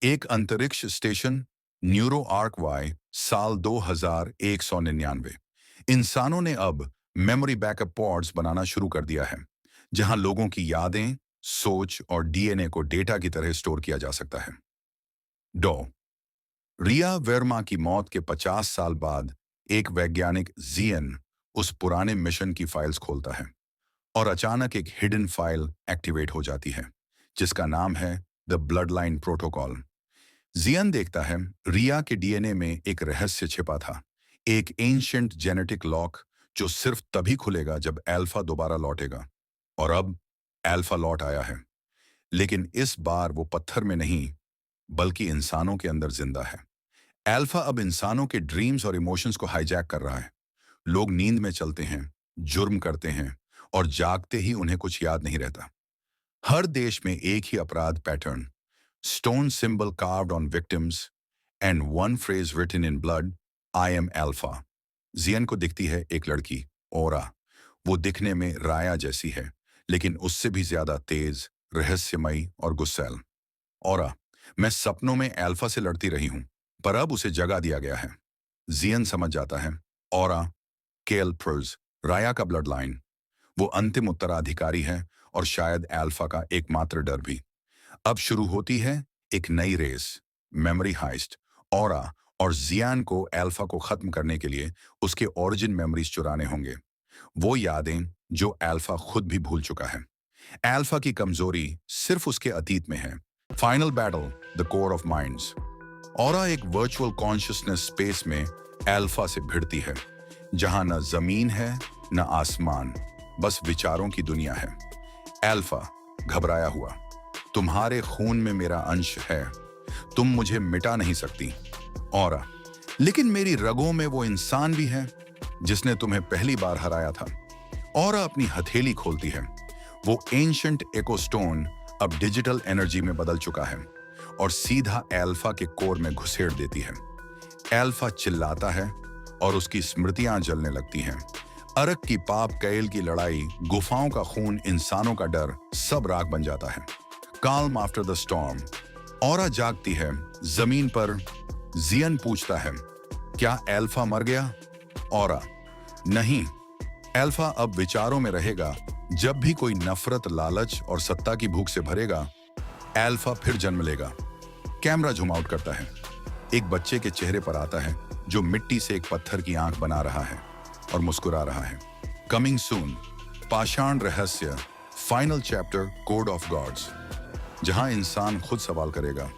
एक अंतरिक्ष station, neuro arc Y, साल 2199। इंसानों ने अब मेमोरी बैकअप पॉड्स बनाना शुरू कर दिया है, जहां लोगों की यादें, सोच और डीएनए को डेटा की तरह स्टोर किया जा सकता है। डॉ रिया वर्मा की मौत के 50 साल बाद एक वैज्ञानिक जियन उस पुराने मिशन की फाइल्स खोलता है और अचानक एक हिडन फाइल एक्टिवेट हो जाती है, जिसका नाम है द ब्लड लाइन प्रोटोकॉल। जियन देखता है रिया के डीएनए में एक रहस्य छिपा था, एक एंशिएंट जेनेटिक लॉक जो सिर्फ तभी खुलेगा जब अल्फा दोबारा लौटेगा। और अब अल्फा लौट आया है, लेकिन इस बार वो पत्थर में नहीं, बल्कि इंसानों के अंदर जिंदा है। अल्फा अब इंसानों के ड्रीम्स और इमोशंस को हाईजैक कर रहा है। लोग नींद में चलते हैं, जुर्म करते हैं, और जागते ही उन्हें कुछ याद नहीं रहता। हर देश में एक ही अपराध pattern, stone symbol carved on victims and one phrase written in blood, I am Alpha. Jian को दिखती है एक लड़की, ओरा। वो दिखने में राया जैसी है, लेकिन उससे भी ज्यादा तेज, रहस्यमयी और गुस्सैल। ओरा, मैं सपनों में अल्फा से लड़ती रही हूं, पर अब उसे जगा दिया गया है। जियन समझ जाता है, ओरा केल प्रोज, राया का ब्लड लाइन। वो अंतिम उत्तराधिकारी है, और शायद अल्फा का एकमात्र डर भी। अब शुरू होती है एक नई रेस, मेमोरी हाइस्ट। ओरा और जियान को अल्फा को खत्म करने के लिए उसके ओरिजिन मेमोरीज चुराने होंगे, वो यादें जो अल्फा खुद भी भूल चुका है। अल्फा की कमजोरी सिर्फ उसके अतीत में है। Final battle, the core of minds. Aura एक वर्चुअल कॉन्शियसनेस स्पेस में अल्फा से भिड़ती है, जहां न जमीन है न आसमान, बस विचारों की दुनिया है। अल्फा घबराया हुआ, तुम्हारे खून में मेरा अंश है, तुम मुझे मिटा नहीं सकती। ओरा, लेकिन मेरी रगों में वो इंसान भी है जिसने तुम्हें पहली बार हराया था। ओरा अपनी हथेली खोलती है। वो एंशिएंट एकोस्टोन अब डिजिटल एनर्जी में बदल चुका है और सीधा अल्फा के कोर में घुसेड़ देती है। अल्फा चिल्लाता है और उसकी स्मृतियां जलने लगती हैं। अरक की पाप कैल की लड़ाई, गुफाओं का खून, इंसानों का डर, सब राख बन जाता है। Calm after the storm. Aura जागती है जमीन पर। जियन पूछता है, क्या अल्फा मर गया? ओरा, नहीं, अल्फा अब विचारों में रहेगा। जब भी कोई नफरत, लालच और सत्ता की भूख से भरेगा, अल्फा फिर जन्म लेगा। कैमरा जूम आउट करता है। एक बच्चे के चेहरे पर आता है जो मिट्टी से एक पत्थर की आंख बना रहा है और मुस्कुरा रहा है। Coming soon, Pashan Rahasya, final chapter, code of gods, जहां इंसान खुद सवाल करेगा,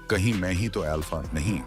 कहीं मैं ही तो अल्फा नहीं।